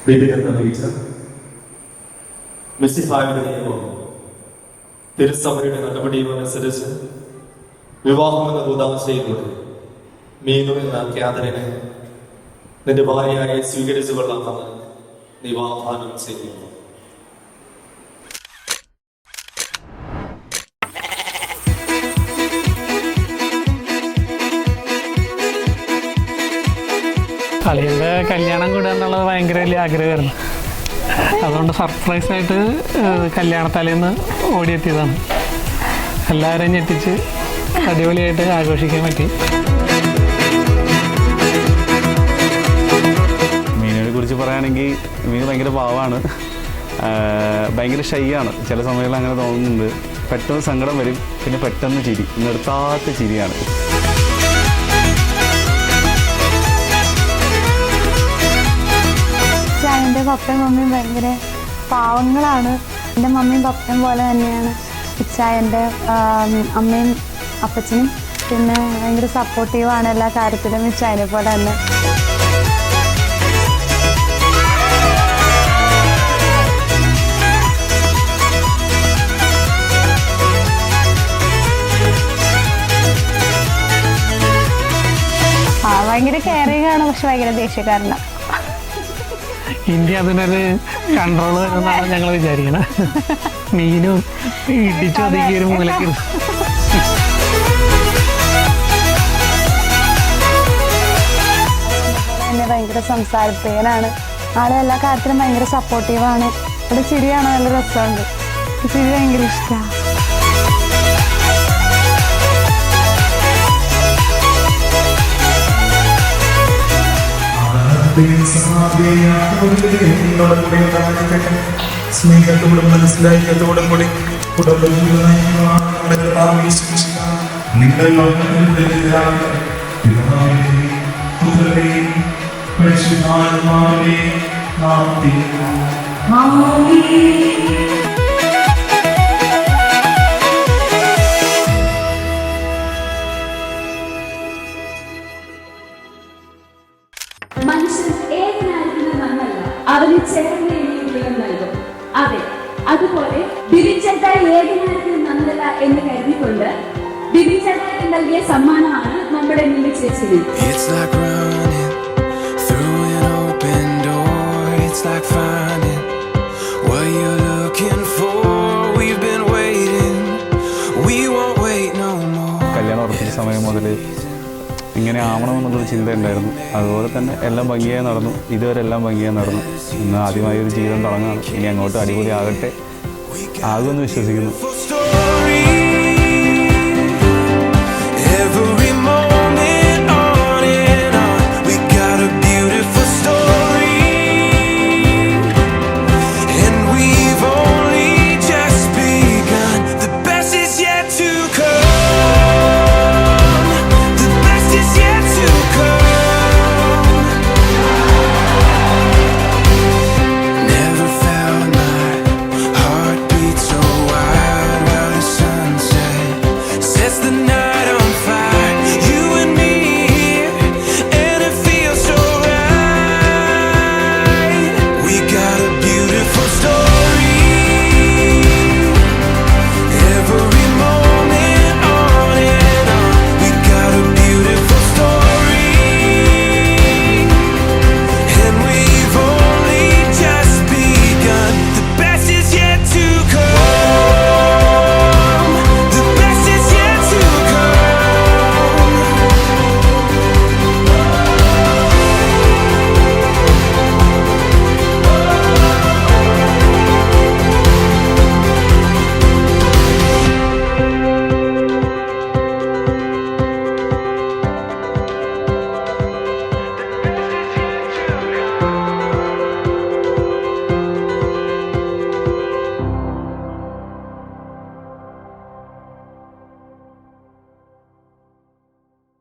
വിധികത്ത് അറിയിച്ച മിശിഹായുടെ നിയമം തിരുസഭയുടെ നടപടിയും അനുസരിച്ച് വിവാഹമെന്ന കൂതാശയിലൂടെ മീനു എന്ന ഖ്യാതനെ നിന്റെ ഭാര്യയായി സ്വീകരിച്ചു കൊള്ളാമെന്ന് നീ വാഗ്ദാനം ചെയ്യുന്നു. അളിയൻ്റെ കല്യാണം കൂടുക എന്നുള്ളത് ഭയങ്കര വലിയ ആഗ്രഹമായിരുന്നു. അതുകൊണ്ട് സർപ്രൈസായിട്ട് കല്യാണത്തലേന്ന് ഓടിയെത്തിയതാണ്. എല്ലാവരെയും ഞെട്ടിച്ച് അടിപൊളിയായിട്ട് ആഘോഷിക്കാൻ പറ്റി. മീനിനെ കുറിച്ച് പറയുകയാണെങ്കിൽ മീൻ ഭയങ്കര പാവമാണ്, ഭയങ്കര ഷൈയാണ്. ചില സമയങ്ങളിൽ അങ്ങനെ തോന്നുന്നുണ്ട്. പെട്ടെന്ന് സങ്കടം വരും, പിന്നെ പെട്ടെന്ന് ചിരി, നിർത്താത്ത ചിരിയാണ്. എൻ്റെ പപ്പയും മമ്മിയും ഭയങ്കര പാവങ്ങളാണ്. എൻ്റെ മമ്മിയും പപ്പയും പോലെ തന്നെയാണ് ഇച്ചായൻ്റെ അമ്മയും അപ്പച്ചനും. പിന്നെ ഭയങ്കര സപ്പോർട്ടീവാണ് എല്ലാ കാര്യത്തിലും ഇച്ചായനെ പോലെ തന്നെ. ഭയങ്കര കെയറിങ് ആണ്, പക്ഷെ ഭയങ്കര ദേഷ്യക്കാരനാണ്. ഇന്ത്യ അതിനൊരു കൺട്രോൾ വരുമെന്നാണ് ഞങ്ങൾ വിചാരിക്കുന്നത്. മീനും ഇടിച്ചു ഒതുക്കി ഒരു മൂലക്ക് എന്നെ ഭയങ്കര സംസാരപ്രിയനാണ്. ആളെ എല്ലാ കാര്യത്തിലും ഭയങ്കര സപ്പോർട്ടീവാണ്. അവിടെ ചിരിയാണ്, നല്ല രസമുണ്ട്. ചിരി ഭയങ്കര ഇഷ്ടമാണ്. സ്നേഹത്തോടും മനസ്സിലാക്കിയതോടും കൂടി മനുഷ്യൻ ഏകനായിരിക്കുന്ന നന്നല്ല, അവന് ചേർന്ന് ദൈവം നൽകും. അതെ, അതുപോലെ ബിബിച്ചേട്ടായി ഏകനായിരിക്കുന്ന നന്നല്ല എന്ന് കരുതിക്കൊണ്ട് ബിബിച്ചേട്ടായിട്ട് നൽകിയ സമ്മാനമാണ് നമ്മുടെ മിനി ചേച്ചി. കല്യാണം ഉറപ്പിച്ച സമയം മുതൽ ഇങ്ങനെ ആവണമെന്നുള്ളൊരു ചിന്ത ഉണ്ടായിരുന്നു. അതുപോലെ തന്നെ എല്ലാം ഭംഗിയായി നടന്നു. ഇതുവരെ എല്ലാം ഭംഗിയായി നടന്നു. ഇന്ന് ആദ്യമായി ഒരു ജീവിതം തുടങ്ങുകയാണ്. ഇനി അങ്ങോട്ട് അടിപൊളി ആകട്ടെ, ആകുമെന്ന് വിശ്വസിക്കുന്നു.